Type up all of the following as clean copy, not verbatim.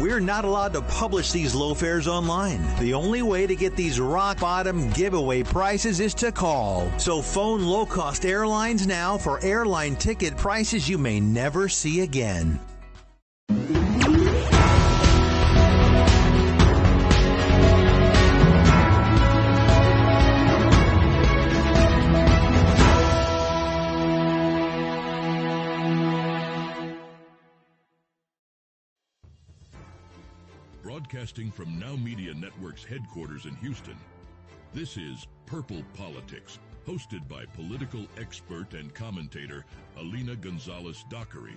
We're not allowed to publish these low fares online. The only way to get these rock bottom giveaway prices is to call. So phone Low Cost Airlines now for airline ticket prices you may never see again. Broadcasting from Now Media Network's headquarters in Houston, this is Purple Politics, hosted by political expert and commentator Alina Gonzalez-Dockery.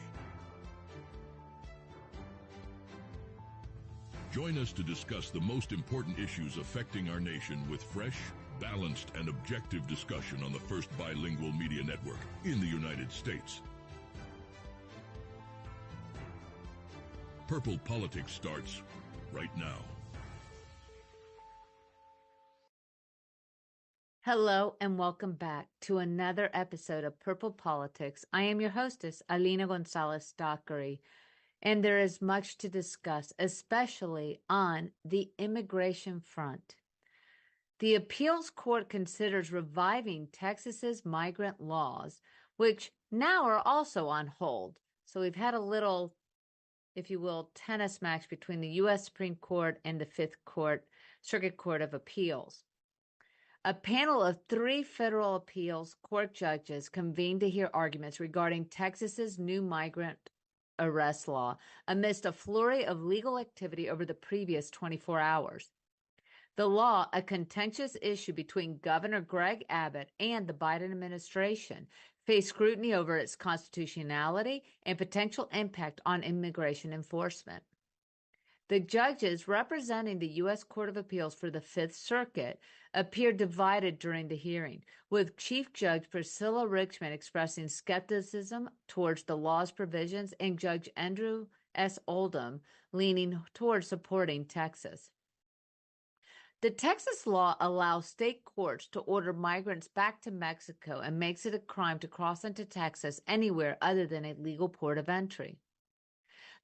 Join us to discuss the most important issues affecting our nation with fresh, balanced, and objective discussion on the first bilingual media network in the United States. Purple Politics starts right now. Hello and welcome back to another episode of Purple Politics. I am your hostess, Alina Gonzalez-Dockery, and there is much to discuss, especially on the immigration front. The appeals court considers reviving Texas's migrant laws, which now are also on hold. So we've had a little, if you will, tennis match between the U.S. Supreme Court and the Fifth Circuit Court of Appeals. A panel of 3 federal appeals court judges convened to hear arguments regarding Texas's new migrant arrest law amidst a flurry of legal activity over the previous 24 hours. The law, a contentious issue between Governor Greg Abbott and the Biden administration, faced scrutiny over its constitutionality and potential impact on immigration enforcement. The judges representing the U.S. Court of Appeals for the Fifth Circuit appeared divided during the hearing, with Chief Judge Priscilla Richmond expressing skepticism towards the law's provisions and Judge Andrew S. Oldham leaning towards supporting Texas. The Texas law allows state courts to order migrants back to Mexico and makes it a crime to cross into Texas anywhere other than a legal port of entry.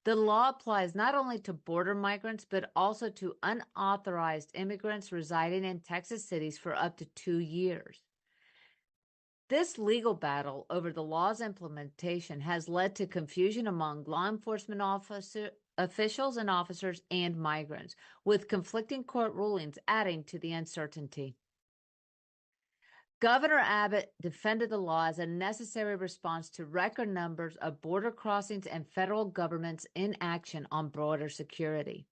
The law applies not only to border migrants, but also to unauthorized immigrants residing in Texas cities for up to 2 years. This legal battle over the law's implementation has led to confusion among law enforcement officials and officers and migrants, with conflicting court rulings adding to the uncertainty. Governor Abbott defended the law as a necessary response to record numbers of border crossings and federal government's inaction on border security.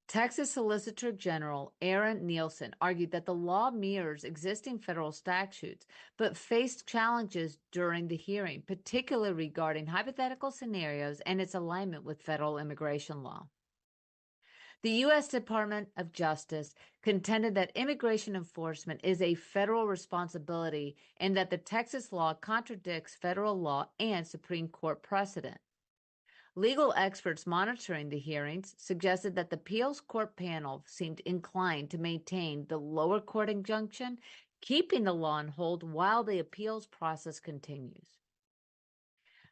Texas Solicitor General Aaron Nielsen argued that the law mirrors existing federal statutes, but faced challenges during the hearing, particularly regarding hypothetical scenarios and its alignment with federal immigration law. The U.S. Department of Justice contended that immigration enforcement is a federal responsibility and that the Texas law contradicts federal law and Supreme Court precedent. Legal experts monitoring the hearings suggested that the appeals court panel seemed inclined to maintain the lower court injunction, keeping the law on hold while the appeals process continues.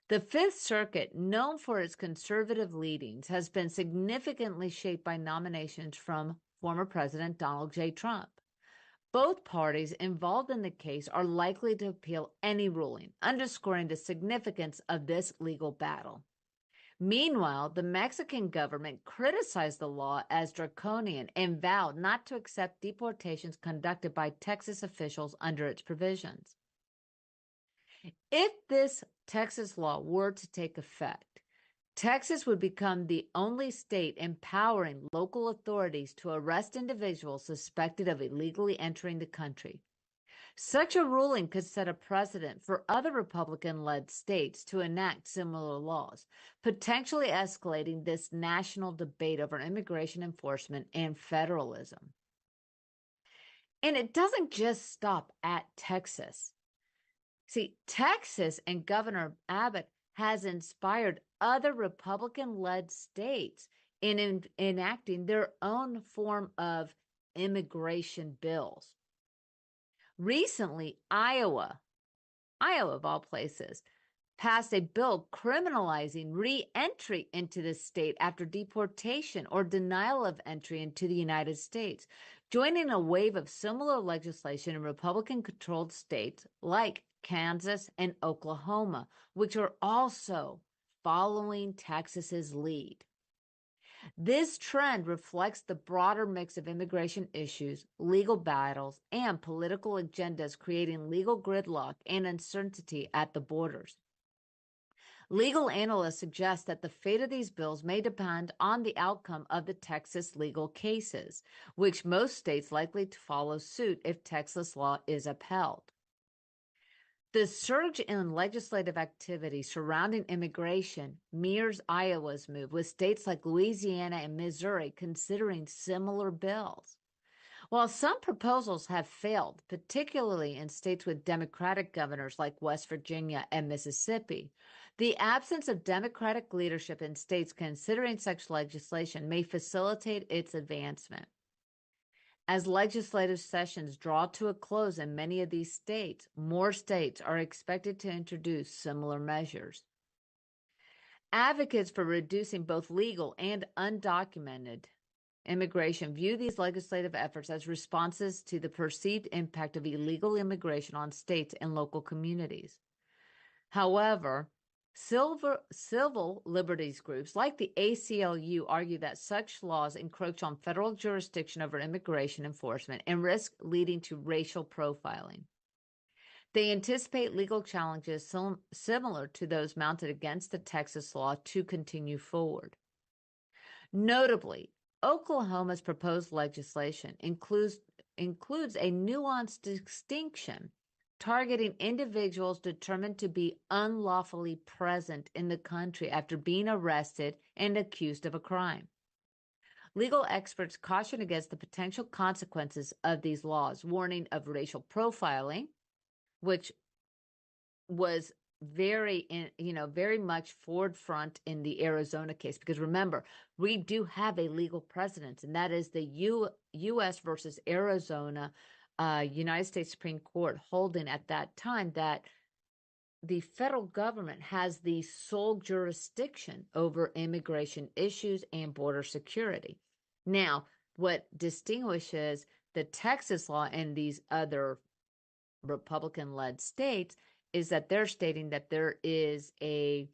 The Fifth Circuit, known for its conservative leanings, has been significantly shaped by nominations from former President Donald J. Trump. Both parties involved in the case are likely to appeal any ruling, underscoring the significance of this legal battle. Meanwhile, the Mexican government criticized the law as draconian and vowed not to accept deportations conducted by Texas officials under its provisions. If this Texas law were to take effect, Texas would become the only state empowering local authorities to arrest individuals suspected of illegally entering the country. Such a ruling could set a precedent for other Republican-led states to enact similar laws, potentially escalating this national debate over immigration enforcement and federalism. And it doesn't just stop at Texas. See, Texas and Governor Abbott has inspired other Republican-led states in enacting their own form of immigration bills. Recently, Iowa of all places, passed a bill criminalizing re-entry into the state after deportation or denial of entry into the United States, joining a wave of similar legislation in Republican-controlled states like Kansas and Oklahoma, which are also following Texas's lead. This trend reflects the broader mix of immigration issues, legal battles, and political agendas creating legal gridlock and uncertainty at the borders. Legal analysts suggest that the fate of these bills may depend on the outcome of the Texas legal cases, which most states likely to follow suit if Texas law is upheld. The surge in legislative activity surrounding immigration mirrors Iowa's move, with states like Louisiana and Missouri considering similar bills. While some proposals have failed, particularly in states with Democratic governors like West Virginia and Mississippi, the absence of Democratic leadership in states considering such legislation may facilitate its advancement. As legislative sessions draw to a close in many of these states, more states are expected to introduce similar measures. Advocates for reducing both legal and undocumented immigration view these legislative efforts as responses to the perceived impact of illegal immigration on states and local communities. However, civil liberties groups like the ACLU argue that such laws encroach on federal jurisdiction over immigration enforcement and risk leading to racial profiling. They anticipate legal challenges similar to those mounted against the Texas law to continue forward. Notably, Oklahoma's proposed legislation includes a nuanced distinction targeting individuals determined to be unlawfully present in the country after being arrested and accused of a crime. Legal experts caution against the potential consequences of these laws, warning of racial profiling, which was very much forefront in the Arizona case. Because remember, we do have a legal precedent, and that is the U.S. versus Arizona United States Supreme Court holding at that time that the federal government has the sole jurisdiction over immigration issues and border security. Now, what distinguishes the Texas law and these other Republican-led states is that they're stating that there is a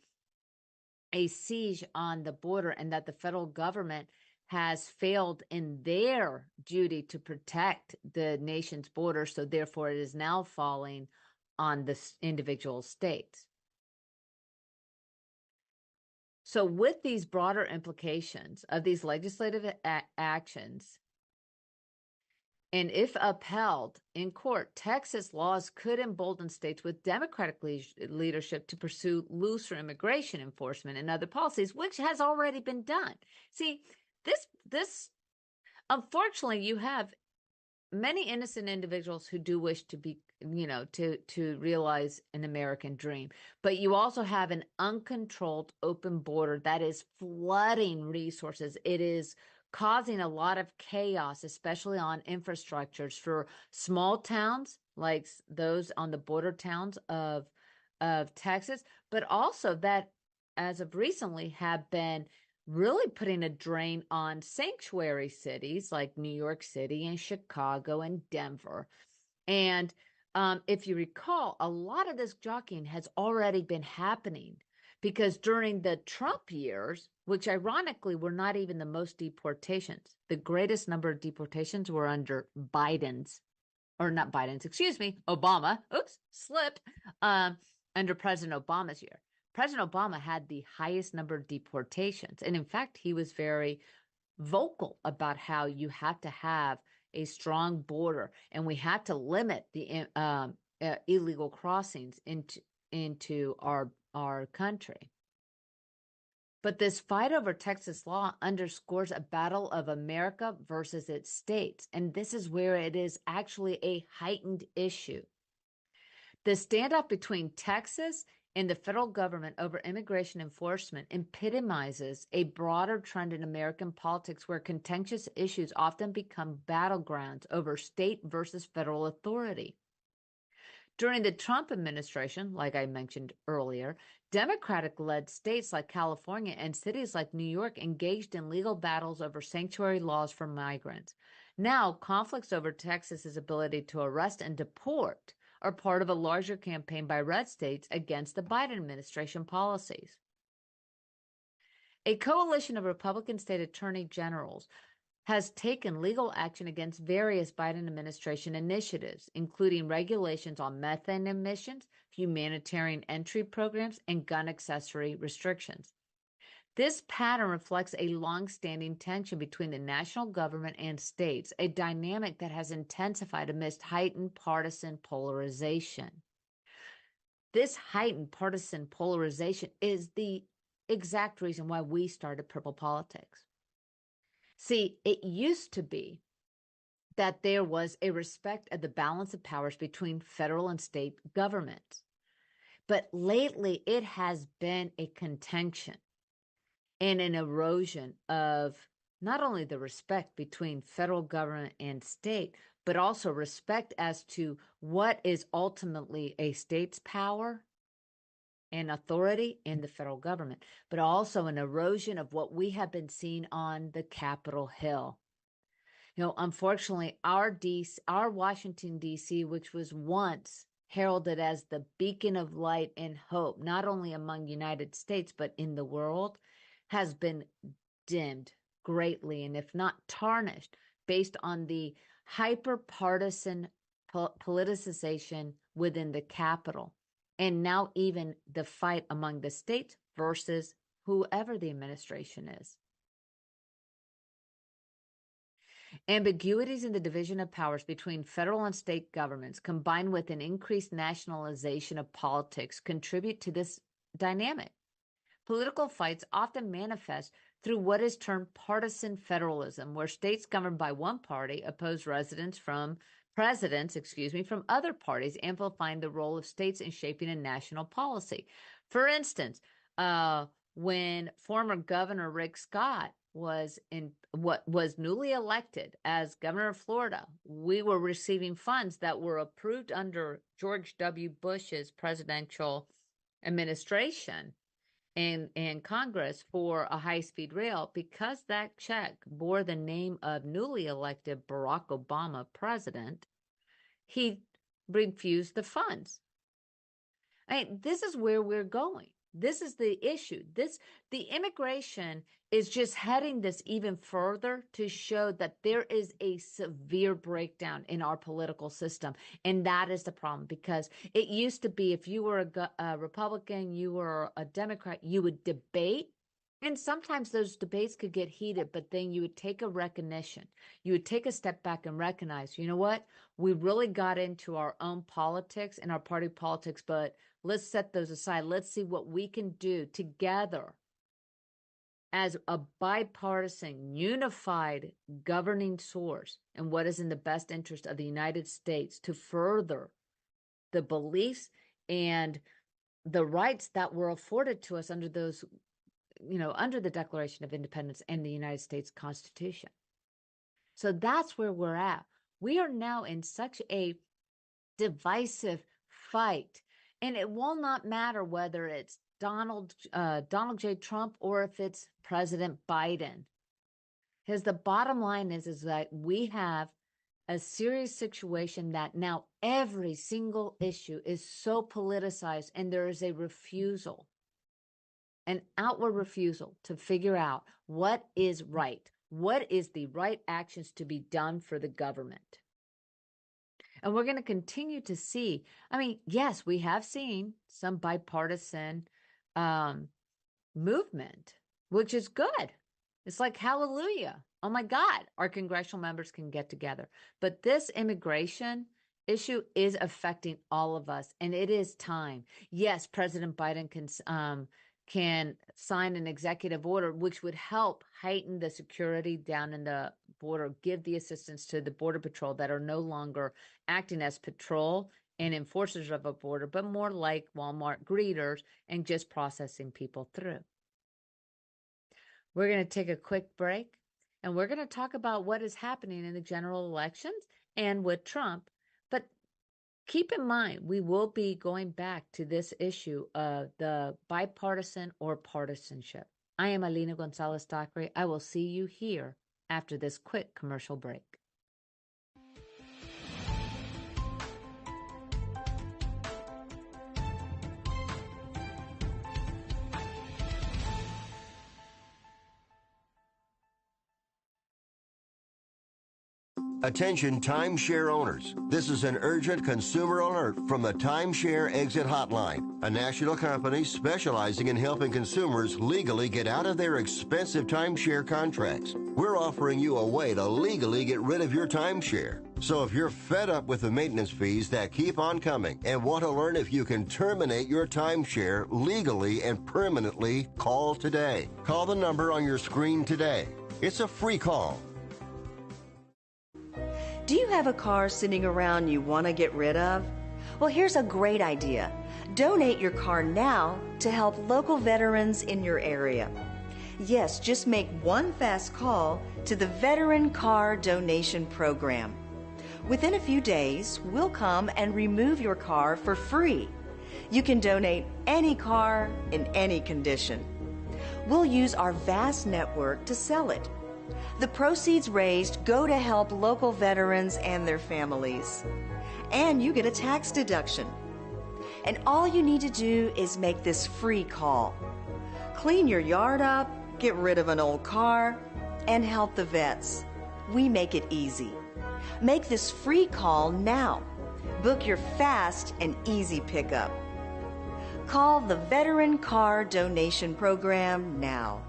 siege on the border and that the federal government has failed in their duty to protect the nation's border, so therefore it is now falling on the individual states. So with these broader implications of these legislative actions, and if upheld in court, Texas laws could embolden states with Democratic leadership to pursue looser immigration enforcement and other policies, which has already been done. See, this unfortunately, you have many innocent individuals who do wish to be, to realize an American dream. But you also have an uncontrolled open border that is flooding resources. It is causing a lot of chaos, especially on infrastructures for small towns like those on the border towns of Texas, but also that as of recently have been really putting a drain on sanctuary cities like New York City and Chicago and Denver. And if you recall, a lot of this jockeying has already been happening because during the Trump years, which ironically were not even the most deportations, the greatest number of deportations were under Obama, under President Obama's year. President Obama had the highest number of deportations. And in fact, he was very vocal about how you have to have a strong border and we had to limit the illegal crossings into our country. But this fight over Texas law underscores a battle of America versus its states. And this is where it is actually a heightened issue. The standoff between Texas and the federal government over immigration enforcement epitomizes a broader trend in American politics where contentious issues often become battlegrounds over state versus federal authority. During the Trump administration, like I mentioned earlier, Democratic-led states like California and cities like New York engaged in legal battles over sanctuary laws for migrants. Now, conflicts over Texas's ability to arrest and deport are part of a larger campaign by red states against the Biden administration policies. A coalition of Republican state attorney generals has taken legal action against various Biden administration initiatives, including regulations on methane emissions, humanitarian entry programs, and gun accessory restrictions. This pattern reflects a long-standing tension between the national government and states, a dynamic that has intensified amidst heightened partisan polarization. This heightened partisan polarization is the exact reason why we started Purple Politics. See, it used to be that there was a respect of the balance of powers between federal and state governments. But lately, it has been a contention and an erosion of not only the respect between federal government and state, but also respect as to what is ultimately a state's power and authority in the federal government, but also an erosion of what we have been seeing on the Capitol Hill. You know, unfortunately, our Washington, D.C., which was once heralded as the beacon of light and hope, not only among United States, but in the world, has been dimmed greatly, and if not tarnished, based on the hyper-partisan politicization within the Capitol. And now even the fight among the states versus whoever the administration is. Ambiguities in the division of powers between federal and state governments, combined with an increased nationalization of politics, contribute to this dynamic. Political fights often manifest through what is termed partisan federalism, where states governed by one party oppose presidents from other parties, amplifying the role of states in shaping a national policy. For instance, when former Governor Rick Scott was newly elected as governor of Florida, we were receiving funds that were approved under George W. Bush's presidential administration and Congress for a high-speed rail. Because that check bore the name of newly elected Barack Obama president, he refused the funds. This is where we're going. This is the issue. The immigration is just heading this even further to show that there is a severe breakdown in our political system. And that is the problem, because it used to be if you were a Republican, you were a Democrat, you would debate. And sometimes those debates could get heated, but then you would take a recognition. You would take a step back and recognize, you know what? We really got into our own politics and our party politics, but let's set those aside. Let's see what we can do together as a bipartisan, unified governing source and what is in the best interest of the United States to further the beliefs and the rights that were afforded to us under those, under the Declaration of Independence and the United States Constitution. So that's where we're at. We are now in such a divisive fight, and it will not matter whether it's Donald J. Trump or if it's President Biden. Because the bottom line is that we have a serious situation that now every single issue is so politicized, and there is a refusal, an outward refusal to figure out what is right. What is the right actions to be done for the government? And we're going to continue to see, yes, we have seen some bipartisan movement, which is good. It's like, hallelujah. Oh my God, our congressional members can get together. But this immigration issue is affecting all of us, and it is time. Yes, President Biden can sign an executive order, which would help heighten the security down in the border, give the assistance to the Border Patrol that are no longer acting as patrol and enforcers of a border, but more like Walmart greeters and just processing people through. We're going to take a quick break, and we're going to talk about what is happening in the general elections and with Trump. But Keep in mind, we will be going back to this issue of the bipartisan or partisanship. I am Alina Gonzalez Dockery. I will see you here after this quick commercial break. Attention timeshare owners. This is an urgent consumer alert from the Timeshare Exit Hotline, a national company specializing in helping consumers legally get out of their expensive timeshare contracts. We're offering you a way to legally get rid of your timeshare. So if you're fed up with the maintenance fees that keep on coming and want to learn if you can terminate your timeshare legally and permanently, call today. Call the number on your screen today. It's a free call. Do you have a car sitting around you want to get rid of? Well, here's a great idea. Donate your car now to help local veterans in your area. Yes, just make one fast call to the Veteran Car Donation Program. Within a few days, we'll come and remove your car for free. You can donate any car in any condition. We'll use our vast network to sell it. The proceeds raised go to help local veterans and their families. And you get a tax deduction. And all you need to do is make this free call. Clean your yard up, get rid of an old car, and help the vets. We make it easy. Make this free call now. Book your fast and easy pickup. Call the Veteran Car Donation Program now.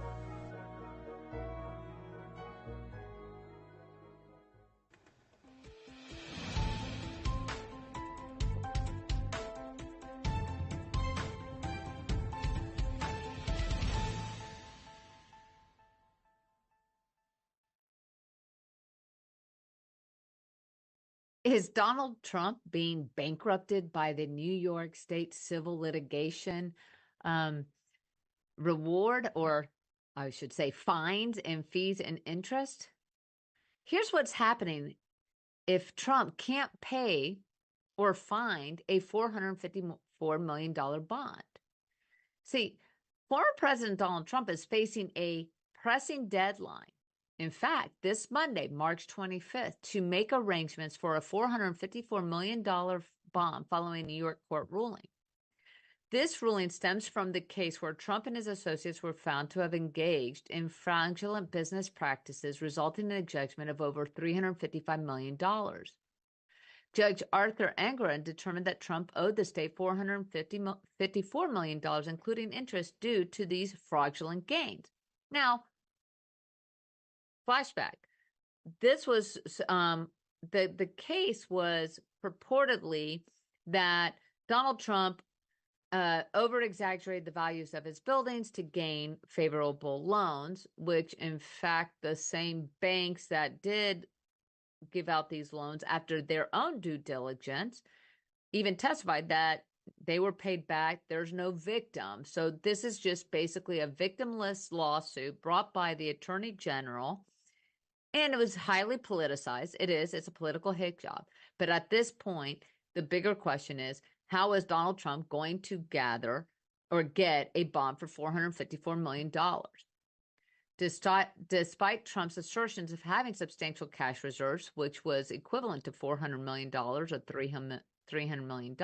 Is Donald Trump being bankrupted by the New York State civil litigation reward, or I should say fines and fees and interest? Here's what's happening if Trump can't pay or find a $454 million bond. See, former President Donald Trump is facing a pressing deadline. In fact, this Monday, March 25th, to make arrangements for a $454 million bond following a New York court ruling. This ruling stems from the case where Trump and his associates were found to have engaged in fraudulent business practices, resulting in a judgment of over $355 million. Judge Arthur Engoron determined that Trump owed the state $454 million, including interest due to these fraudulent gains. Now, flashback. This was the case was purportedly that Donald Trump over-exaggerated the values of his buildings to gain favorable loans, which in fact the same banks that did give out these loans after their own due diligence even testified that they were paid back. There's no victim. So this is just basically a victimless lawsuit brought by the Attorney General. And it was highly politicized. It's a political hit job. But at this point, the bigger question is, how is Donald Trump going to gather or get a bond for $454 million? Despite Trump's assertions of having substantial cash reserves, which was equivalent to $400 million or $300 million,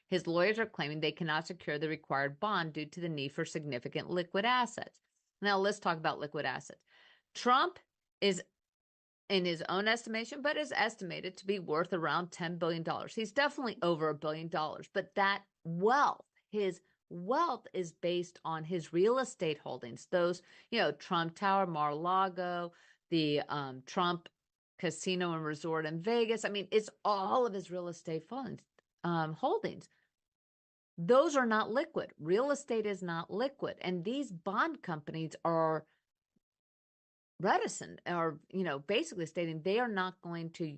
his lawyers are claiming they cannot secure the required bond due to the need for significant liquid assets. Now, let's talk about liquid assets. Trump is, in his own estimation, but is estimated to be worth around $10 billion. He's definitely over $1 billion, but that wealth, his wealth is based on his real estate holdings. Those, Trump Tower, Mar-a-Lago, the Trump Casino and Resort in Vegas. I mean, it's all of his real estate funds, holdings. Those are not liquid. Real estate is not liquid. And these bond companies are reticent, or basically stating they are not going to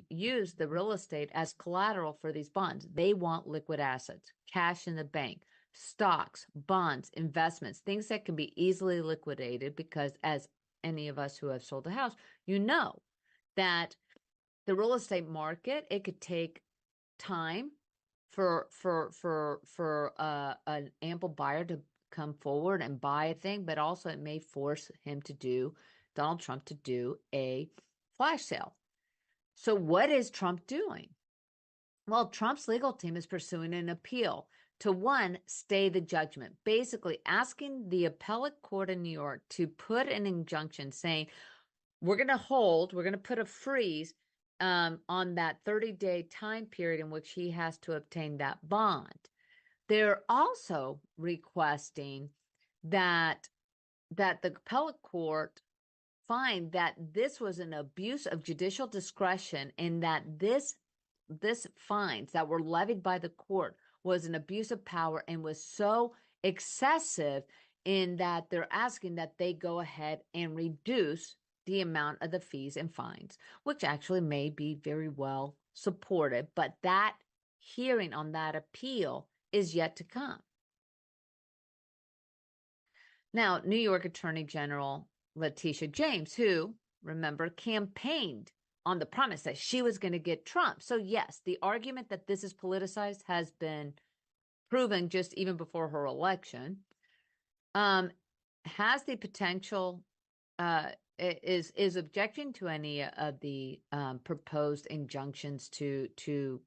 use the real estate as collateral for these bonds. They want liquid assets, cash in the bank, stocks, bonds, investments, things that can be easily liquidated, because as any of us who have sold a house, that the real estate market, it could take time for an ample buyer to come forward and buy a thing, but also it may force Donald Trump to do a flash sale. So what is Trump doing? Well, Trump's legal team is pursuing an appeal to, one, stay the judgment, basically asking the appellate court in New York to put an injunction saying, we're going to put a freeze on that 30-day time period in which he has to obtain that bond. They're also requesting that the appellate court find that this was an abuse of judicial discretion and that this fines that were levied by the court was an abuse of power and was so excessive in that they're asking that they go ahead and reduce the amount of the fees and fines, which actually may be very well supported, but that hearing on that appeal is yet to come. Now, New York Attorney General Letitia James, who, remember, campaigned on the promise that she was going to get Trump. So yes, the argument that this is politicized has been proven just even before her election, has the potential, is objecting to any of the proposed injunctions to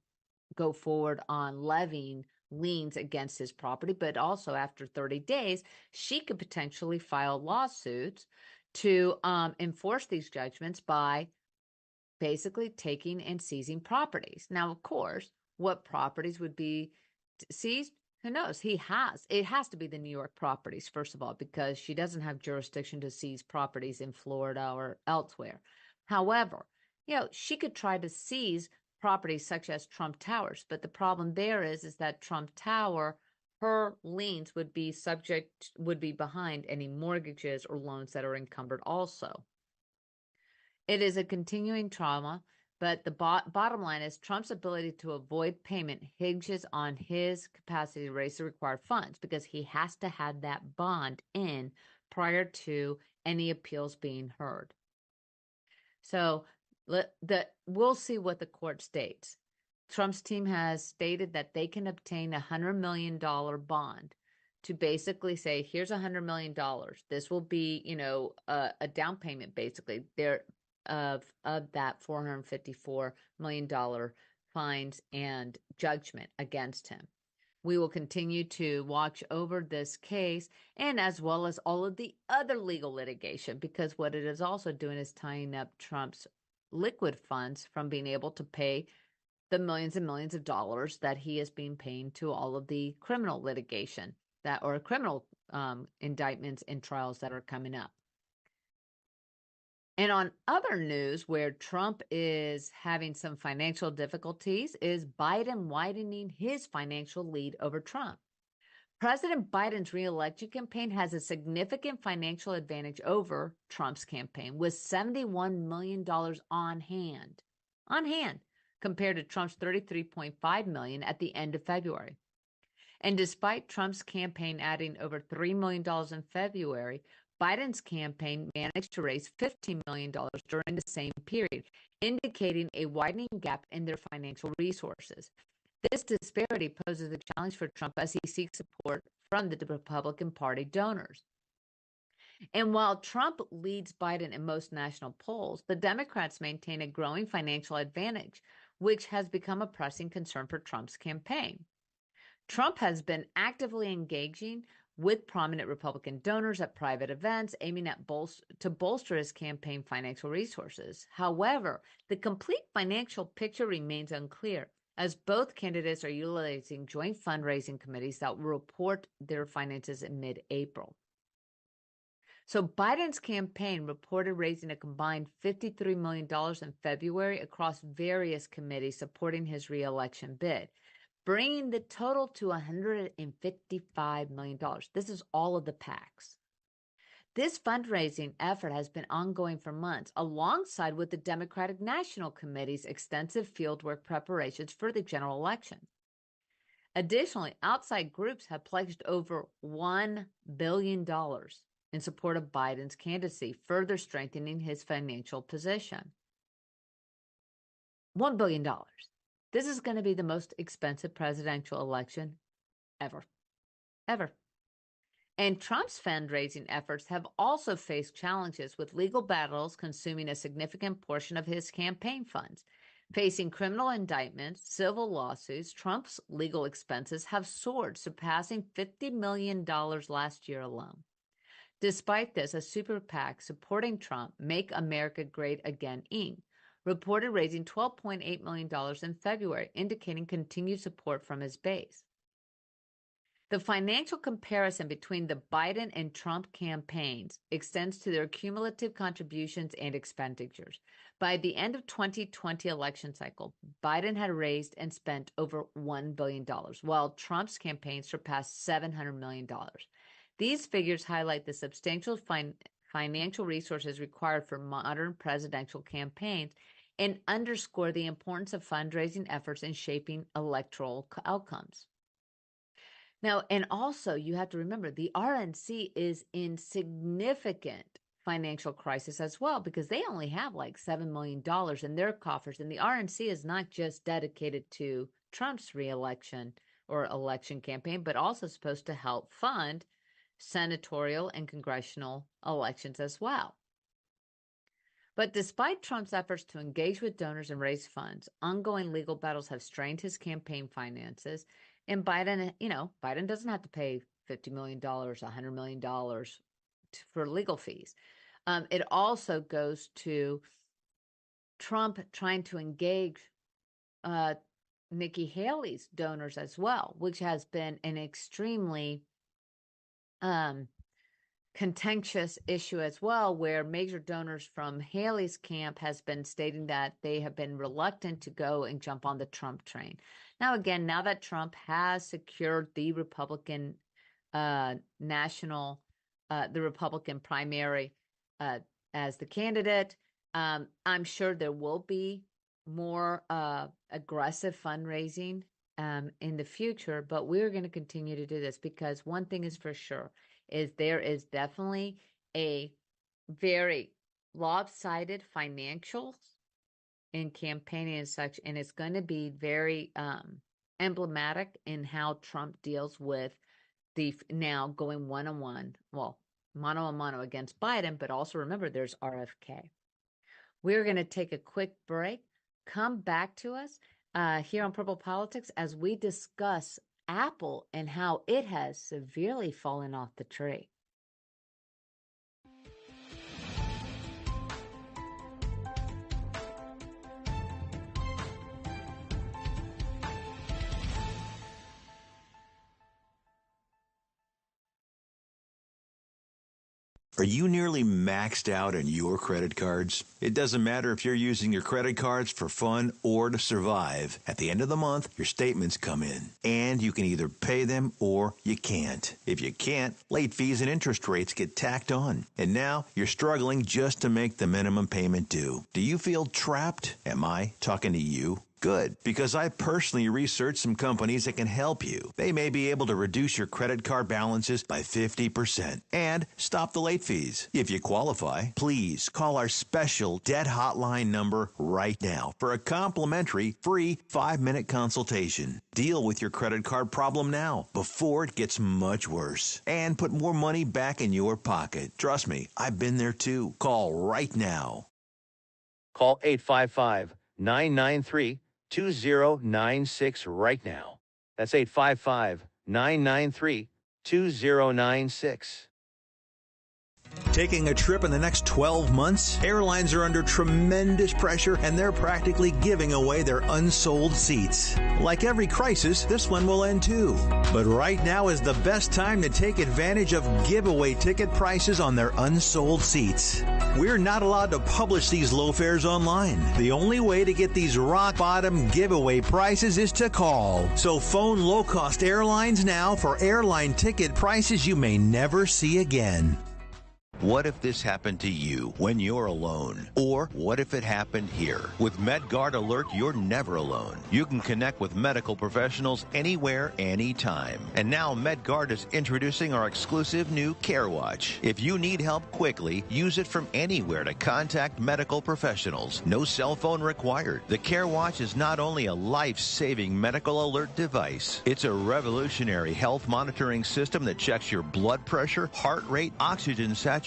go forward on levying liens against his property, but also after 30 days, she could potentially file lawsuits to enforce these judgments by basically taking and seizing properties. Now, of course, what properties would be seized? Who knows? It has to be the New York properties, first of all, because she doesn't have jurisdiction to seize properties in Florida or elsewhere. However, she could try to seize properties such as Trump Towers, but the problem there is that Trump Tower, her liens would be behind any mortgages or loans that are encumbered also. It is a continuing trauma, but the bottom line is Trump's ability to avoid payment hinges on his capacity to raise the required funds because he has to have that bond in prior to any appeals being heard. So we'll see what the court states. Trump's team has stated that they can obtain a $100 million bond to basically say, here's $100 million. This will be, a down payment, basically. Of that $454 million fines and judgment against him. We will continue to watch over this case and as well as all of the other legal litigation, because what it is also doing is tying up Trump's liquid funds from being able to pay the millions and millions of dollars that he has been paying to all of the criminal litigation or criminal indictments and trials that are coming up. And on other news where Trump is having some financial difficulties is Biden widening his financial lead over Trump. President Biden's reelection campaign has a significant financial advantage over Trump's campaign with $71 million on hand, compared to Trump's $33.5 million at the end of February. And despite Trump's campaign adding over $3 million in February, Biden's campaign managed to raise $15 million during the same period, indicating a widening gap in their financial resources. This disparity poses a challenge for Trump as he seeks support from the Republican Party donors. And while Trump leads Biden in most national polls, the Democrats maintain a growing financial advantage, which has become a pressing concern for Trump's campaign. Trump has been actively engaging with prominent Republican donors at private events, aiming at to bolster his campaign financial resources. However, the complete financial picture remains unclear, as both candidates are utilizing joint fundraising committees that will report their finances in mid-April. So Biden's campaign reported raising a combined $53 million in February across various committees supporting his reelection bid, bringing the total to $155 million. This is all of the PACs. This fundraising effort has been ongoing for months, alongside with the Democratic National Committee's extensive fieldwork preparations for the general election. Additionally, outside groups have pledged over $1 billion in support of Biden's candidacy, further strengthening his financial position. $1 billion. This is going to be the most expensive presidential election ever. And Trump's fundraising efforts have also faced challenges, with legal battles consuming a significant portion of his campaign funds. Facing criminal indictments, civil lawsuits, Trump's legal expenses have soared, surpassing $50 million last year alone. Despite this, a super PAC supporting Trump, Make America Great Again, Inc., reported raising $12.8 million in February, indicating continued support from his base. The financial comparison between the Biden and Trump campaigns extends to their cumulative contributions and expenditures. By the end of 2020 election cycle, Biden had raised and spent over $1 billion, while Trump's campaign surpassed $700 million. These figures highlight the substantial financial resources required for modern presidential campaigns and underscore the importance of fundraising efforts in shaping electoral outcomes. Now, and also you have to remember the RNC is in significant financial crisis as well, because they only have like $7 million in their coffers. And the RNC is not just dedicated to Trump's reelection or election campaign, but also supposed to help fund senatorial and congressional elections as well. But despite Trump's efforts to engage with donors and raise funds, ongoing legal battles have strained his campaign finances. And Biden, Biden doesn't have to pay $50 million, $100 million for legal fees. It also goes to Trump trying to engage Nikki Haley's donors as well, which has been an extremely contentious issue as well, where major donors from Haley's camp has been stating that they have been reluctant to go and jump on the Trump train. Now, again, now that Trump has secured the Republican the Republican primary as the candidate, I'm sure there will be more aggressive fundraising in the future, but we're going to continue to do this, because one thing is for sure, is there is definitely a very lopsided financials in campaigning and such, and it's going to be very emblematic in how Trump deals with the now going mano a mano against Biden, but also remember there's RFK. We're going to take a quick break, come back to us here on Purple Politics as we discuss Apple and how it has severely fallen off the tree. Are you nearly maxed out on your credit cards? It doesn't matter if you're using your credit cards for fun or to survive. At the end of the month, your statements come in, and you can either pay them or you can't. If you can't, late fees and interest rates get tacked on. And now you're struggling just to make the minimum payment due. Do you feel trapped? Am I talking to you? Good, because I personally researched some companies that can help you. They may be able to reduce your credit card balances by 50% and stop the late fees. If you qualify, please call our special debt hotline number right now for a complimentary free 5-minute consultation. Deal with your credit card problem now before it gets much worse and put more money back in your pocket. Trust me, I've been there too. Call right now. Call 855-993-2096 right now. That's 855-993-2096. Taking a trip in the next 12 months? Airlines are under tremendous pressure, and they're practically giving away their unsold seats. Like every crisis, this one will end too. But right now is the best time to take advantage of giveaway ticket prices on their unsold seats. We're not allowed to publish these low fares online. The only way to get these rock bottom giveaway prices is to call. So phone low-cost airlines now for airline ticket prices you may never see again. What if this happened to you when you're alone? Or what if it happened here? With MedGuard Alert, you're never alone. You can connect with medical professionals anywhere, anytime. And now MedGuard is introducing our exclusive new CareWatch. If you need help quickly, use it from anywhere to contact medical professionals. No cell phone required. The CareWatch is not only a life-saving medical alert device, it's a revolutionary health monitoring system that checks your blood pressure, heart rate, oxygen saturation,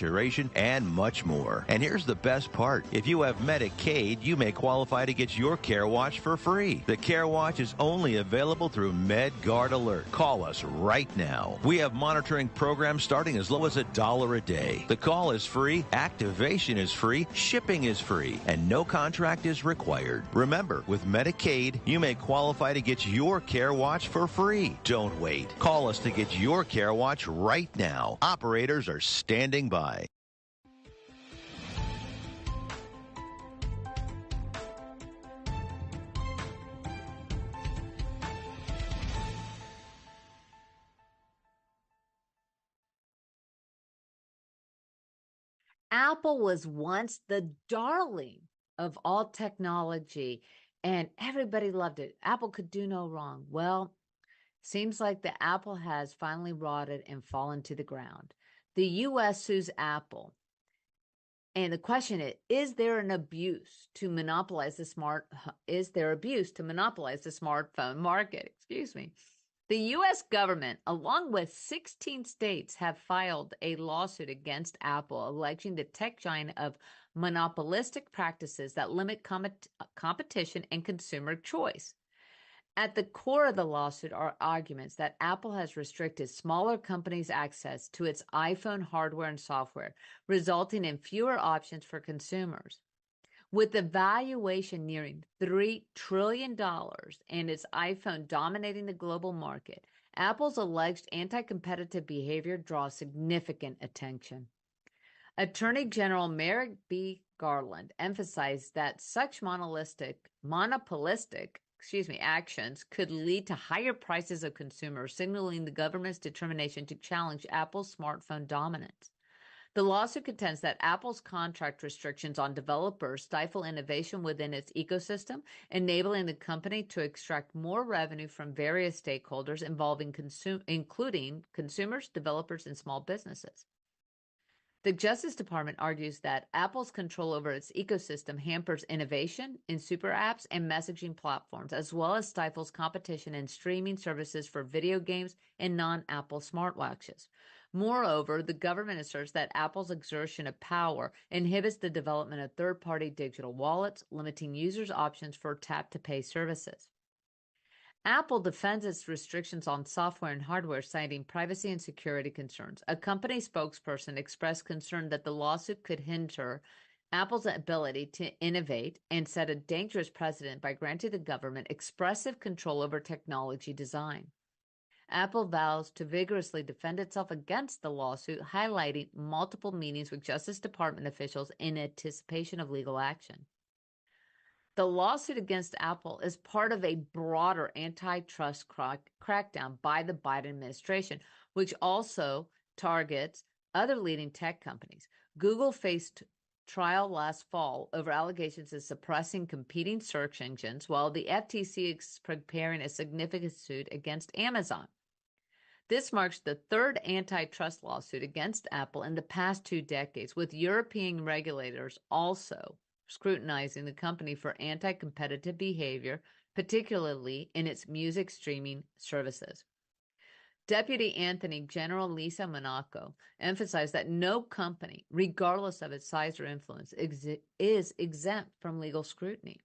and much more. And here's the best part. If you have Medicaid, you may qualify to get your CareWatch for free. The CareWatch is only available through MedGuard Alert. Call us right now. We have monitoring programs starting as low as $1 a day. The call is free, activation is free, shipping is free, and no contract is required. Remember, with Medicaid, you may qualify to get your CareWatch for free. Don't wait. Call us to get your CareWatch right now. Operators are standing by. Apple was once the darling of all technology, and everybody loved it. Apple could do no wrong. Well, seems like the apple has finally rotted and fallen to the ground. The U.S. sues Apple. And the question is there an abuse to monopolize the smartphone market? Excuse me. The U.S. government, along with 16 states, have filed a lawsuit against Apple, alleging the tech giant of monopolistic practices that limit competition and consumer choice. At the core of the lawsuit are arguments that Apple has restricted smaller companies' access to its iPhone hardware and software, resulting in fewer options for consumers. With the valuation nearing $3 trillion and its iPhone dominating the global market, Apple's alleged anti-competitive behavior draws significant attention. Attorney General Merrick B. Garland emphasized that such monopolistic actions could lead to higher prices of consumers, signaling the government's determination to challenge Apple's smartphone dominance. The lawsuit contends that Apple's contract restrictions on developers stifle innovation within its ecosystem, enabling the company to extract more revenue from various stakeholders including consumers, developers, and small businesses. The Justice Department argues that Apple's control over its ecosystem hampers innovation in super apps and messaging platforms, as well as stifles competition in streaming services for video games and non-Apple smartwatches. Moreover, the government asserts that Apple's exertion of power inhibits the development of third-party digital wallets, limiting users' options for tap-to-pay services. Apple defends its restrictions on software and hardware, citing privacy and security concerns. A company spokesperson expressed concern that the lawsuit could hinder Apple's ability to innovate and set a dangerous precedent by granting the government expressive control over technology design. Apple vows to vigorously defend itself against the lawsuit, highlighting multiple meetings with Justice Department officials in anticipation of legal action. The lawsuit against Apple is part of a broader antitrust crackdown by the Biden administration, which also targets other leading tech companies. Google faced trial last fall over allegations of suppressing competing search engines, while the FTC is preparing a significant suit against Amazon. This marks the third antitrust lawsuit against Apple in the past 2 decades, with European regulators also scrutinizing the company for anti-competitive behavior, particularly in its music streaming services. Deputy Attorney General Lisa Monaco emphasized that no company, regardless of its size or influence, is exempt from legal scrutiny.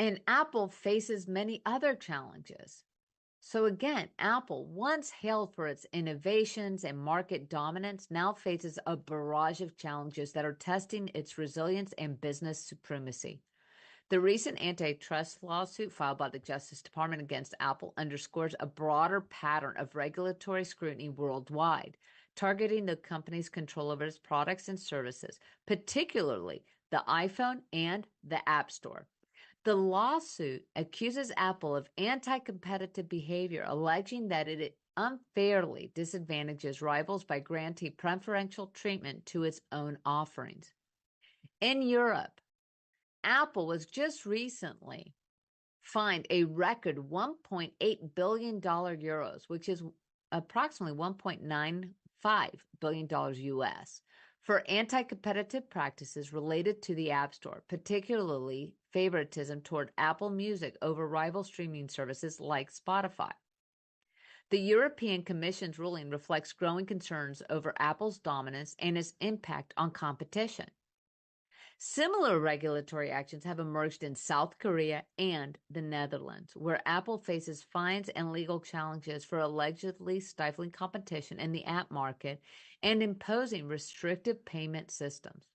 And Apple faces many other challenges. So again, Apple, once hailed for its innovations and market dominance, now faces a barrage of challenges that are testing its resilience and business supremacy. The recent antitrust lawsuit filed by the Justice Department against Apple underscores a broader pattern of regulatory scrutiny worldwide, targeting the company's control over its products and services, particularly the iPhone and the App Store. The lawsuit accuses Apple of anti-competitive behavior, alleging that it unfairly disadvantages rivals by granting preferential treatment to its own offerings. In Europe, Apple was just recently fined a record $1.8 billion euros, which is approximately $1.95 billion US, for anti-competitive practices related to the App Store, particularly favoritism toward Apple Music over rival streaming services like Spotify. The European Commission's ruling reflects growing concerns over Apple's dominance and its impact on competition. Similar regulatory actions have emerged in South Korea and the Netherlands, where Apple faces fines and legal challenges for allegedly stifling competition in the app market and imposing restrictive payment systems.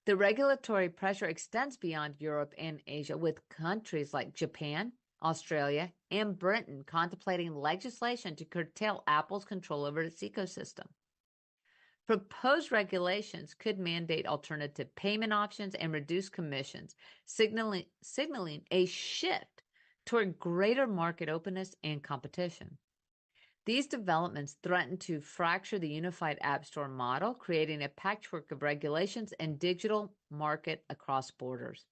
The regulatory pressure extends beyond Europe and Asia, with countries like Japan, Australia, and Britain contemplating legislation to curtail Apple's control over its ecosystem. Proposed regulations could mandate alternative payment options and reduce commissions, signaling a shift toward greater market openness and competition. These developments threaten to fracture the unified App Store model, creating a patchwork of regulations and digital market across borders.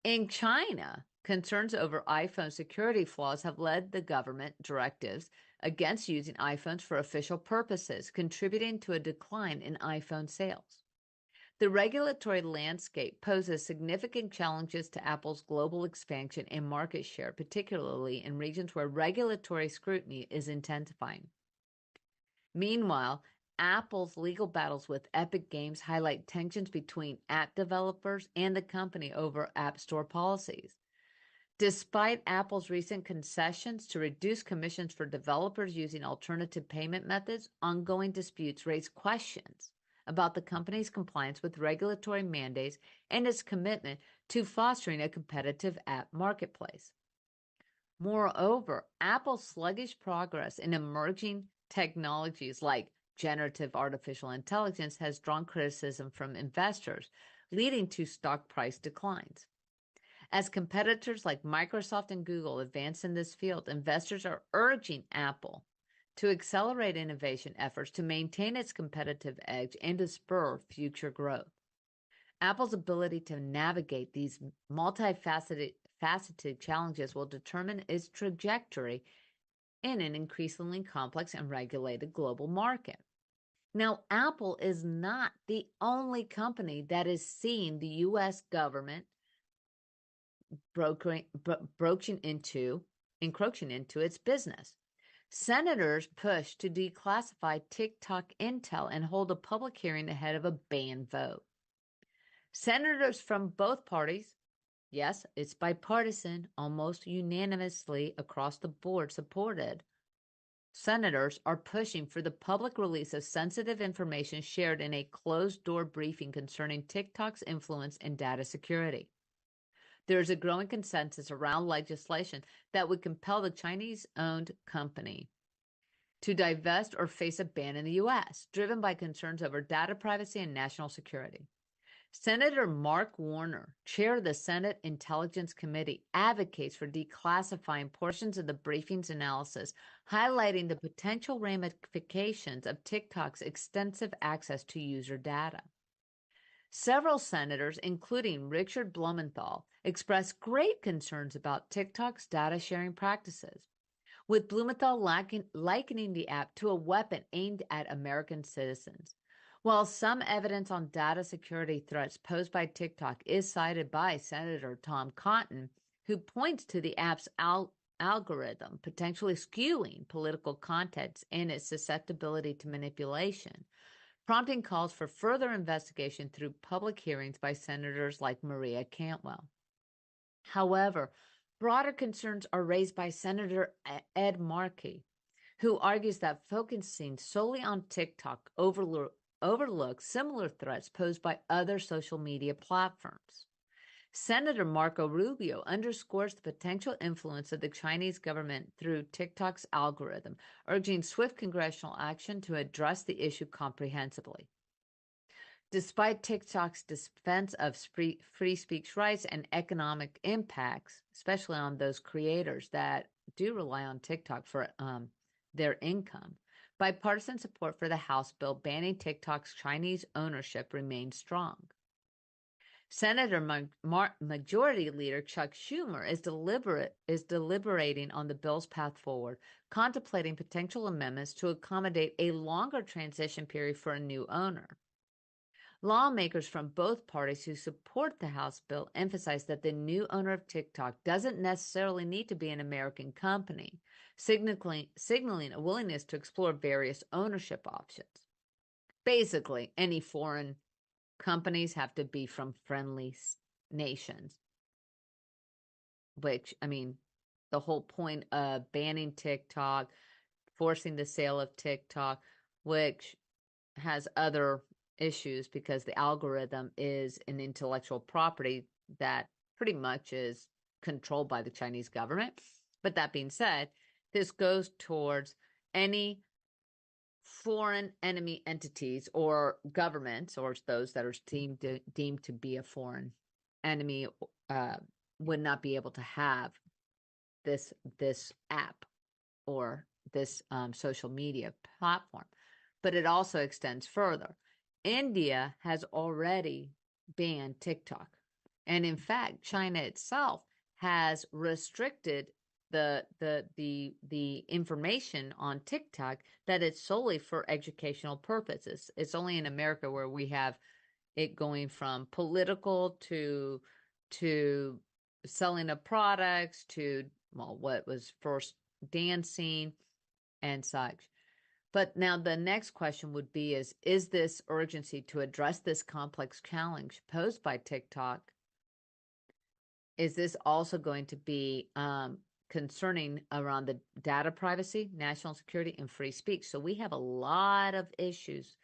In China, concerns over iPhone security flaws have led the government directives against using iPhones for official purposes, contributing to a decline in iPhone sales. The regulatory landscape poses significant challenges to Apple's global expansion and market share, particularly in regions where regulatory scrutiny is intensifying. Meanwhile, Apple's legal battles with Epic Games highlight tensions between app developers and the company over App Store policies. Despite Apple's recent concessions to reduce commissions for developers using alternative payment methods, ongoing disputes raise questions about the company's compliance with regulatory mandates and its commitment to fostering a competitive app marketplace. Moreover, Apple's sluggish progress in emerging technologies like generative artificial intelligence has drawn criticism from investors, leading to stock price declines. As competitors like Microsoft and Google advance in this field, investors are urging Apple to accelerate innovation efforts to maintain its competitive edge and to spur future growth. Apple's ability to navigate these multifaceted challenges will determine its trajectory in an increasingly complex and regulated global market. Now, Apple is not the only company that is seeing the U.S. government encroaching into its business. Senators push to declassify TikTok intel and hold a public hearing ahead of a ban vote. Senators from both parties, yes, it's bipartisan, almost unanimously across the board supported, senators are pushing for the public release of sensitive information shared in a closed-door briefing concerning TikTok's influence and data security. There is a growing consensus around legislation that would compel the Chinese-owned company to divest or face a ban in the U.S., driven by concerns over data privacy and national security. Senator Mark Warner, chair of the Senate Intelligence Committee, advocates for declassifying portions of the briefing's analysis, highlighting the potential ramifications of TikTok's extensive access to user data. Several senators, including Richard Blumenthal, expressed great concerns about TikTok's data sharing practices, with Blumenthal likening the app to a weapon aimed at American citizens. While some evidence on data security threats posed by TikTok is cited by Senator Tom Cotton, who points to the app's algorithm potentially skewing political content and its susceptibility to manipulation, prompting calls for further investigation through public hearings by senators like Maria Cantwell. However, broader concerns are raised by Senator Ed Markey, who argues that focusing solely on TikTok overlooks similar threats posed by other social media platforms. Senator Marco Rubio underscores the potential influence of the Chinese government through TikTok's algorithm, urging swift congressional action to address the issue comprehensively. Despite TikTok's defense of free speech rights and economic impacts, especially on those creators that do rely on TikTok for their income. Bipartisan support for the House bill banning TikTok's Chinese ownership remains strong. Senator Majority Leader Chuck Schumer is deliberating on the bill's path forward, contemplating potential amendments to accommodate a longer transition period for a new owner. Lawmakers from both parties who support the House bill emphasize that the new owner of TikTok doesn't necessarily need to be an American company, signaling a willingness to explore various ownership options. Basically, any foreign companies have to be from friendly nations, which, I mean, the whole point of banning TikTok, forcing the sale of TikTok, which has other issues because the algorithm is an intellectual property that pretty much is controlled by the Chinese government. But that being said, this goes towards any foreign enemy entities or governments, or those that are deemed to be a foreign enemy, would not be able to have this app or this social media platform. But it also extends further. India has already banned TikTok. And in fact, China itself has restricted the information on TikTok that it's solely for educational purposes. It's only in America where we have it going from political to selling of products to, well, what was first dancing and such. But now the next question would be is this urgency to address this complex challenge posed by TikTok, is this also going to be concerning around the data privacy, national security, and free speech? So we have a lot of issues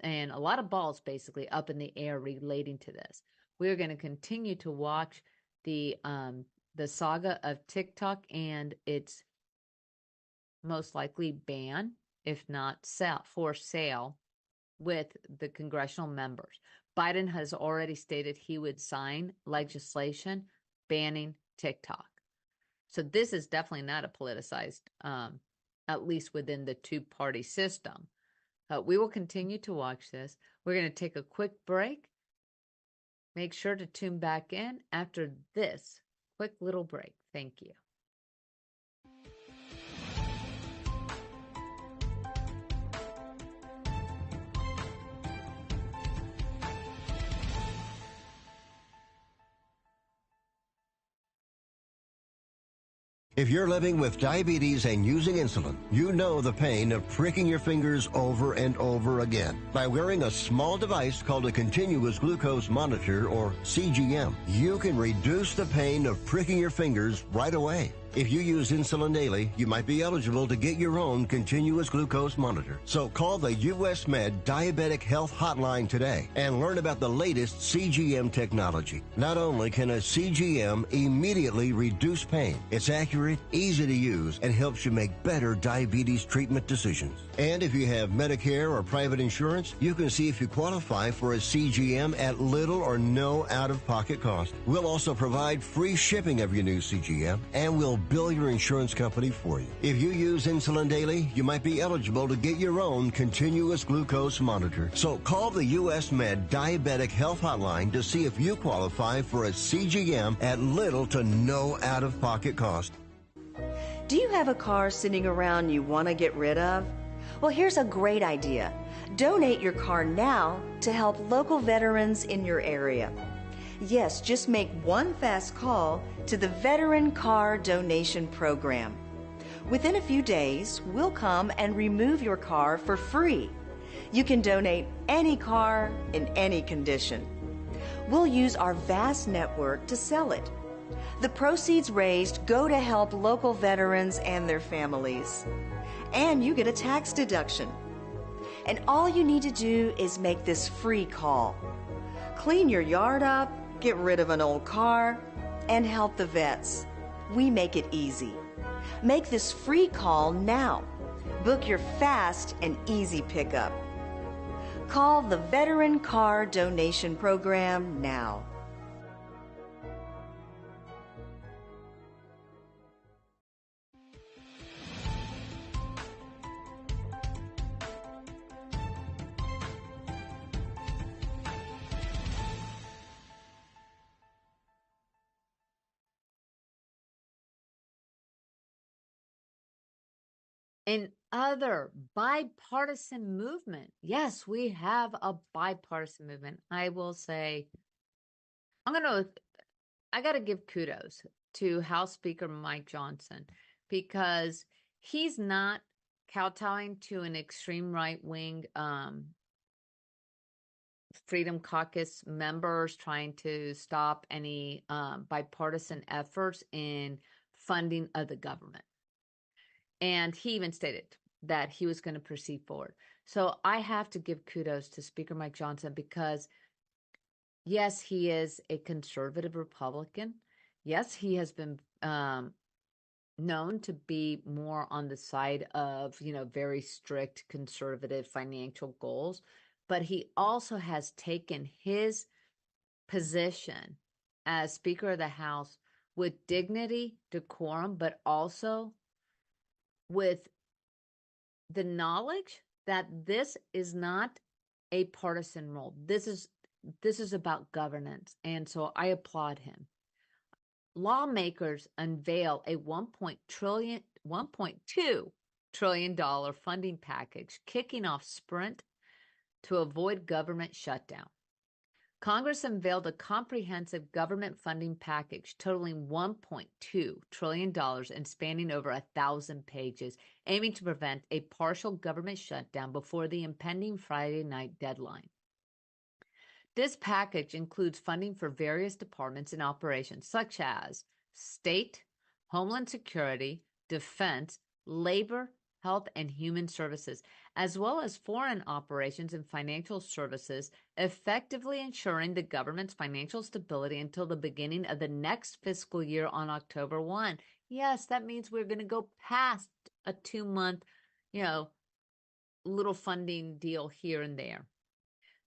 and a lot of balls basically up in the air relating to this. We're going to continue to watch the saga of TikTok and its most likely ban, if not for sale, with the congressional members. Biden has already stated he would sign legislation banning TikTok. So this is definitely not a politicized, at least within the two-party system. We will continue to watch this. We're going to take a quick break. Make sure to tune back in after this quick little break. Thank you. If you're living with diabetes and using insulin, you know the pain of pricking your fingers over and over again. By wearing a small device called a continuous glucose monitor, or CGM, you can reduce the pain of pricking your fingers right away. If you use insulin daily, you might be eligible to get your own continuous glucose monitor. So call the US Med Diabetic Health Hotline today and learn about the latest CGM technology. Not only can a CGM immediately reduce pain, it's accurate, easy to use, and helps you make better diabetes treatment decisions. And if you have Medicare or private insurance, you can see if you qualify for a CGM at little or no out-of-pocket cost. We'll also provide free shipping of your new CGM, and we'll bill your insurance company for you. If you use insulin daily, you might be eligible to get your own continuous glucose monitor. So call the US Med Diabetic Health Hotline to see if you qualify for a CGM at little to no out-of-pocket cost. Do you have a car sitting around you want to get rid of? Well, here's a great idea. Donate your car now to help local veterans in your area. Yes, just make one fast call to the Veteran Car Donation Program. Within a few days, we'll come and remove your car for free. You can donate any car in any condition. We'll use our vast network to sell it. The proceeds raised go to help local veterans and their families. And you get a tax deduction. And all you need to do is make this free call. Clean your yard up, get rid of an old car, and help the vets. We make it easy. Make this free call now. Book your fast and easy pickup. Call the Veteran Car Donation Program now. In other bipartisan movement, yes, we have a bipartisan movement. I will say, I got to give kudos to House Speaker Mike Johnson because he's not kowtowing to an extreme right-wing Freedom Caucus members trying to stop any bipartisan efforts in funding of the government. And he even stated that he was going to proceed forward. So I have to give kudos to Speaker Mike Johnson because, yes, he is a conservative Republican. Yes, he has been known to be more on the side of, very strict conservative financial goals. But he also has taken his position as Speaker of the House with dignity, decorum, but also with the knowledge that this is not a partisan role. This is about governance. And so I applaud him. Lawmakers unveil a $1.2 trillion funding package kicking off sprint to avoid government shutdown. Congress unveiled a comprehensive government funding package totaling $1.2 trillion and spanning over 1,000 pages, aiming to prevent a partial government shutdown before the impending Friday night deadline. This package includes funding for various departments and operations such as state, Homeland Security, defense, labor, health and human services, as well as foreign operations and financial services, effectively ensuring the government's financial stability until the beginning of the next fiscal year on October 1. Yes, that means we're going to go past a 2-month, little funding deal here and there.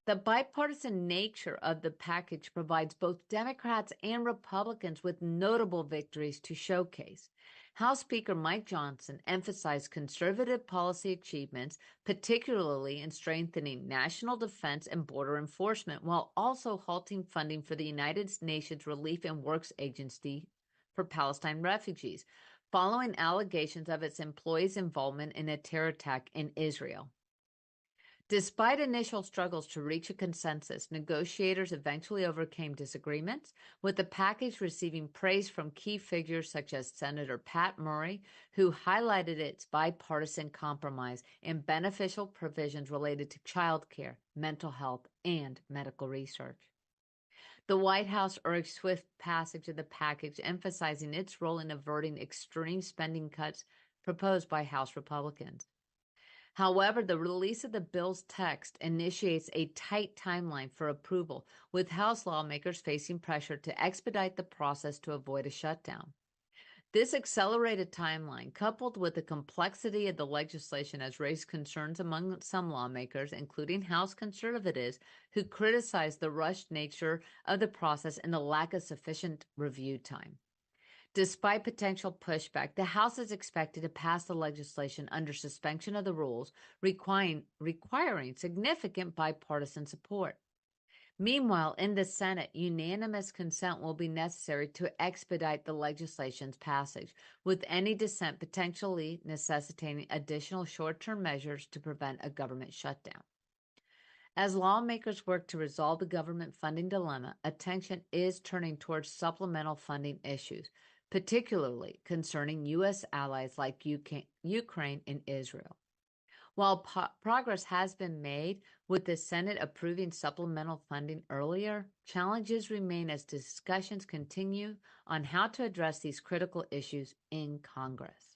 The bipartisan nature of the package provides both Democrats and Republicans with notable victories to showcase. House Speaker Mike Johnson emphasized conservative policy achievements, particularly in strengthening national defense and border enforcement, while also halting funding for the United Nations Relief and Works Agency for Palestine refugees, following allegations of its employees' involvement in a terror attack in Israel. Despite initial struggles to reach a consensus, negotiators eventually overcame disagreements, with the package receiving praise from key figures such as Senator Pat Murray, who highlighted its bipartisan compromise and beneficial provisions related to child care, mental health, and medical research. The White House urged swift passage of the package, emphasizing its role in averting extreme spending cuts proposed by House Republicans. However, the release of the bill's text initiates a tight timeline for approval, with House lawmakers facing pressure to expedite the process to avoid a shutdown. This accelerated timeline, coupled with the complexity of the legislation, has raised concerns among some lawmakers, including House conservatives, who criticize the rushed nature of the process and the lack of sufficient review time. Despite potential pushback, the House is expected to pass the legislation under suspension of the rules, requiring significant bipartisan support. Meanwhile, in the Senate, unanimous consent will be necessary to expedite the legislation's passage, with any dissent potentially necessitating additional short-term measures to prevent a government shutdown. As lawmakers work to resolve the government funding dilemma, attention is turning towards supplemental funding issues, particularly concerning U.S. allies like Ukraine and Israel. While progress has been made, with the Senate approving supplemental funding earlier, challenges remain as discussions continue on how to address these critical issues in Congress.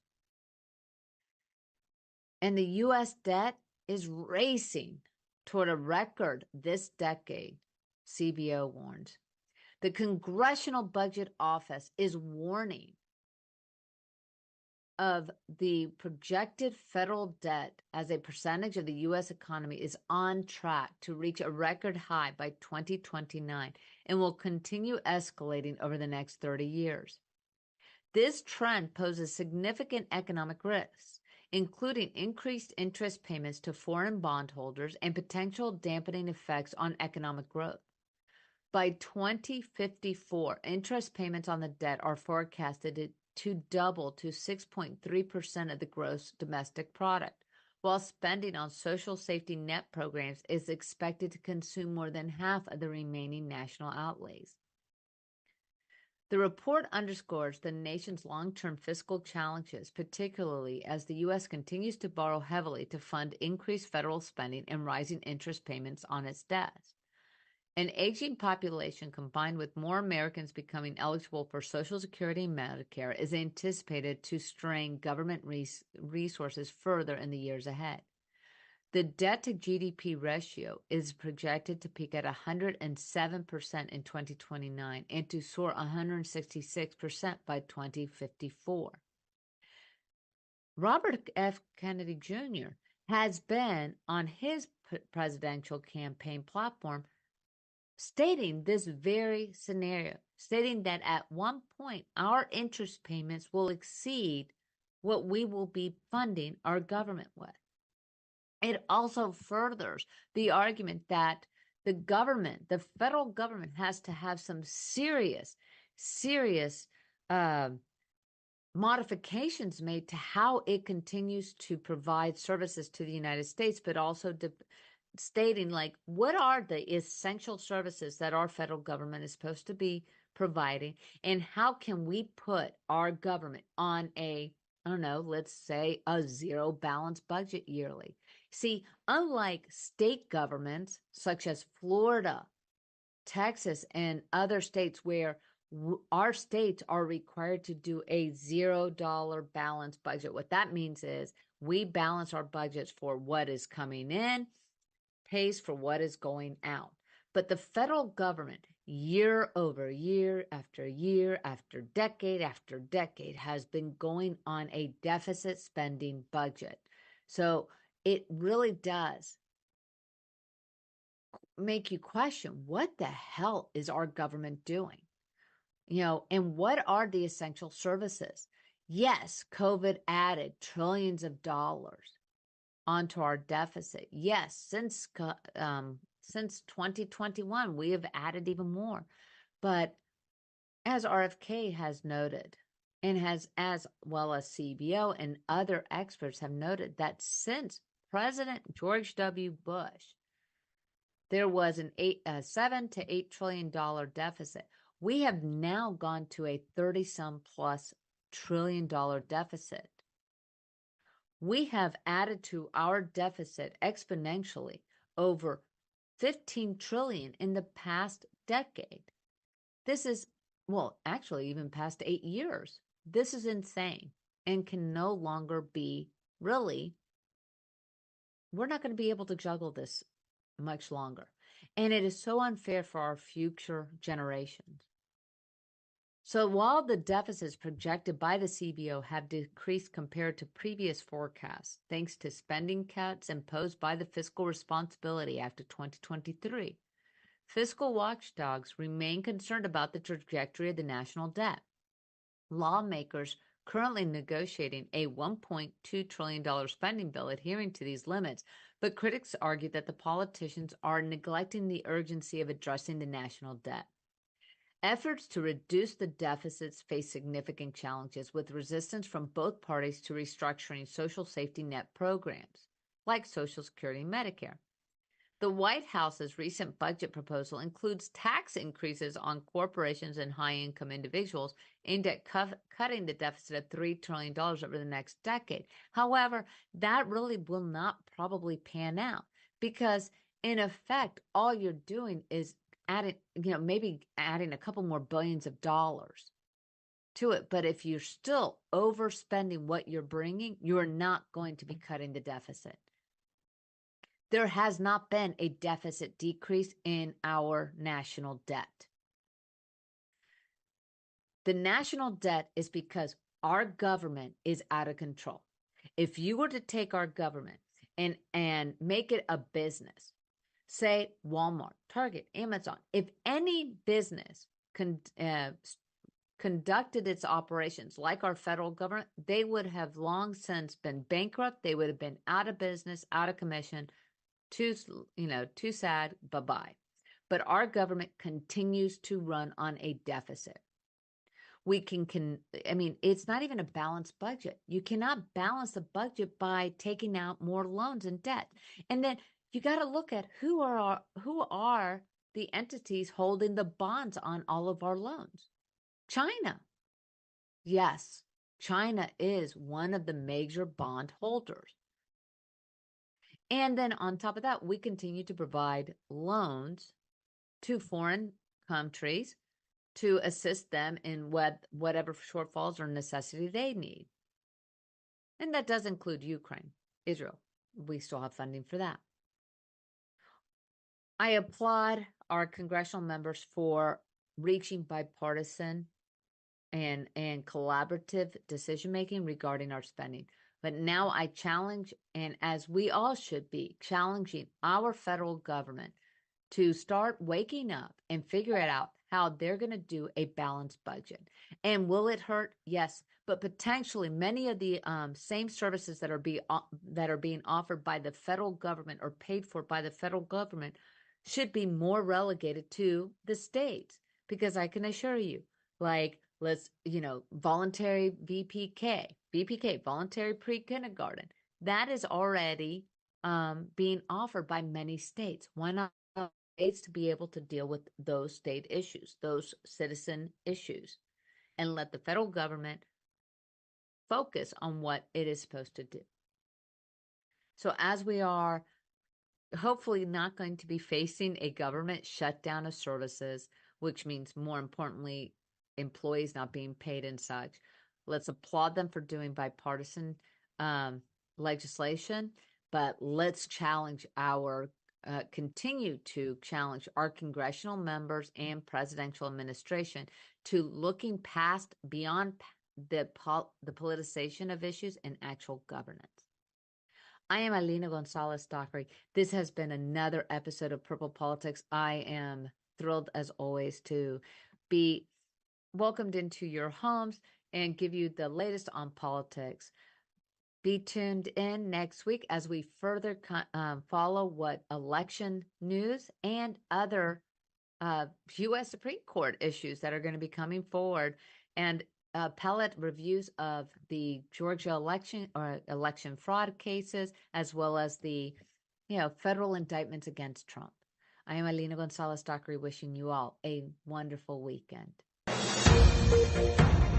And the U.S. debt is racing toward a record this decade, CBO warns. The Congressional Budget Office is warning of the projected federal debt as a percentage of the U.S. economy is on track to reach a record high by 2029 and will continue escalating over the next 30 years. This trend poses significant economic risks, including increased interest payments to foreign bondholders and potential dampening effects on economic growth. By 2054, interest payments on the debt are forecasted to double to 6.3% of the gross domestic product, while spending on social safety net programs is expected to consume more than half of the remaining national outlays. The report underscores the nation's long-term fiscal challenges, particularly as the U.S. continues to borrow heavily to fund increased federal spending and rising interest payments on its debts. An aging population combined with more Americans becoming eligible for Social Security and Medicare is anticipated to strain government resources further in the years ahead. The debt-to-GDP ratio is projected to peak at 107% in 2029 and to soar 166% by 2054. Robert F. Kennedy Jr. has been on his presidential campaign platform stating this very scenario, stating that at one point our interest payments will exceed what we will be funding our government with. It also furthers the argument that the government, the federal government, has to have some serious modifications made to how it continues to provide services to the United States, but also stating like, what are the essential services that our federal government is supposed to be providing, and how can we put our government on a, I don't know, let's say a zero balance budget yearly. See, unlike state governments such as Florida, Texas, and other states where our states are required to do a $0 balance budget, what that means is we balance our budgets for what is coming in, pays for what is going out. But the federal government, year over year after year after decade has been going on a deficit spending budget. So it really does make you question, what the hell is our government doing? And what are the essential services? Yes, COVID added trillions of dollars onto our deficit. Yes, since 2021, we have added even more. But as RFK has noted, and as well as CBO and other experts have noted, that since President George W. Bush, there was an $7 to $8 trillion deficit. We have now gone to a 30-some plus trillion dollar deficit. We have added to our deficit exponentially over 15 trillion in the past decade. This is, well, actually even past 8 years. This is insane and can no longer be really, we're not going to be able to juggle this much longer. And it is so unfair for our future generations. So while the deficits projected by the CBO have decreased compared to previous forecasts, thanks to spending cuts imposed by the Fiscal Responsibility Act of 2023, fiscal watchdogs remain concerned about the trajectory of the national debt. Lawmakers currently negotiating a $1.2 trillion spending bill adhering to these limits, but critics argue that the politicians are neglecting the urgency of addressing the national debt. Efforts to reduce the deficits face significant challenges, with resistance from both parties to restructuring social safety net programs, like Social Security and Medicare. The White House's recent budget proposal includes tax increases on corporations and high-income individuals aimed at cutting the deficit of $3 trillion over the next decade. However, that really will not probably pan out because, in effect, all you're doing is maybe adding a couple more billions of dollars to it. But if you're still overspending what you're bringing, you're not going to be cutting the deficit. There has not been a deficit decrease in our national debt. The national debt is because our government is out of control. If you were to take our government and make it a business, say Walmart, Target, Amazon, if any business conducted its operations like our federal government, they would have long since been bankrupt. They would have been out of business, out of commission, too sad, bye-bye. But our government continues to run on a deficit. it's not even a balanced budget. You cannot balance the budget by taking out more loans and debt. And then you got to look at who are the entities holding the bonds on all of our loans. China. Yes, China is one of the major bond holders. And then on top of that, we continue to provide loans to foreign countries to assist them in whatever shortfalls or necessity they need. And that does include Ukraine, Israel. We still have funding for that. I applaud our congressional members for reaching bipartisan and collaborative decision-making regarding our spending. But now I challenge, and as we all should be, challenging our federal government to start waking up and figure it out how they're going to do a balanced budget. And will it hurt? Yes, but potentially many of the same services that are being offered by the federal government or paid for by the federal government should be more relegated to the states. Because I can assure you, voluntary VPK, voluntary pre-kindergarten, that is already being offered by many states. Why not states to be able to deal with those state issues, those citizen issues, and let the federal government focus on what it is supposed to do? So as we are hopefully not going to be facing a government shutdown of services, which means more importantly, employees not being paid and such, let's applaud them for doing bipartisan legislation, but let's continue to challenge our congressional members and presidential administration to looking beyond the politicization of issues and actual governance. I am Alina Gonzalez-Dockery. This has been another episode of Purple Politics. I am thrilled as always to be welcomed into your homes and give you the latest on politics. Be tuned in next week as we further follow what election news and other U.S. Supreme Court issues that are going to be coming forward, and appellate reviews of the Georgia election or election fraud cases, as well as the federal indictments against Trump. I am Alina Gonzalez-Dockery, wishing you all a wonderful weekend.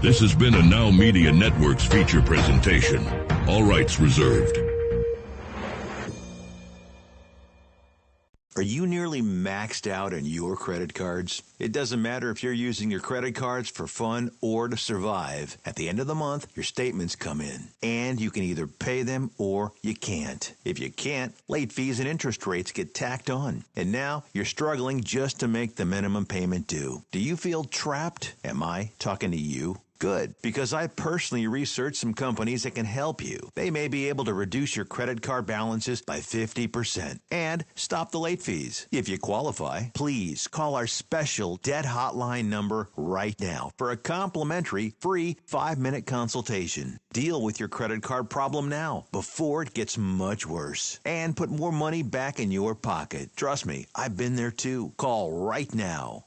This has been a Now Media Networks feature presentation. All rights reserved. Are you nearly maxed out on your credit cards? It doesn't matter if you're using your credit cards for fun or to survive. At the end of the month, your statements come in, and you can either pay them or you can't. If you can't, late fees and interest rates get tacked on. And now you're struggling just to make the minimum payment due. Do you feel trapped? Am I talking to you? Good, because I personally researched some companies that can help you. They may be able to reduce your credit card balances by 50% and stop the late fees. If you qualify, please call our special debt hotline number right now for a complimentary free 5-minute consultation. Deal with your credit card problem now before it gets much worse and put more money back in your pocket. Trust me, I've been there too. Call right now.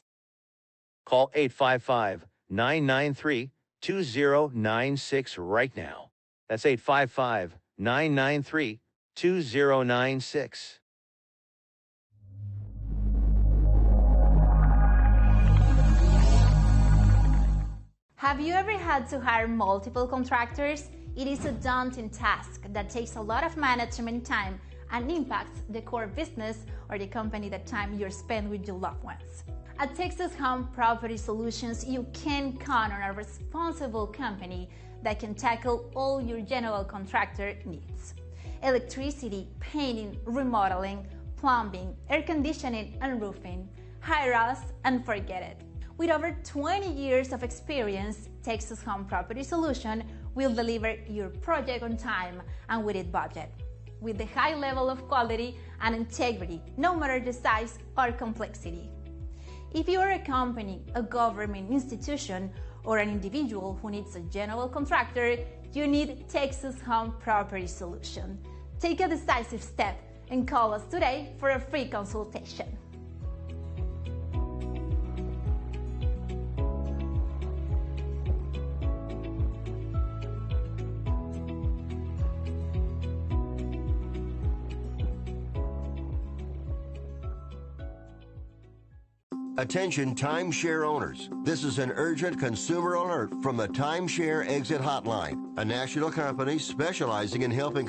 Call 855-993-2096 right now. That's 855-993-2096. Have you ever had to hire multiple contractors? It is a daunting task that takes a lot of management time and impacts the core business or the company, the time you spend with your loved ones. At Texas Home Property Solutions, you can count on a responsible company that can tackle all your general contractor needs. Electricity, painting, remodeling, plumbing, air conditioning, and roofing. Hire us and forget it. With over 20 years of experience, Texas Home Property Solution will deliver your project on time and within budget, with the high level of quality and integrity, no matter the size or complexity. If you are a company, a government institution, or an individual who needs a general contractor, you need Texas Home Property Solution. Take a decisive step and call us today for a free consultation. Attention timeshare owners. This is an urgent consumer alert from the Timeshare Exit Hotline, a national company specializing in helping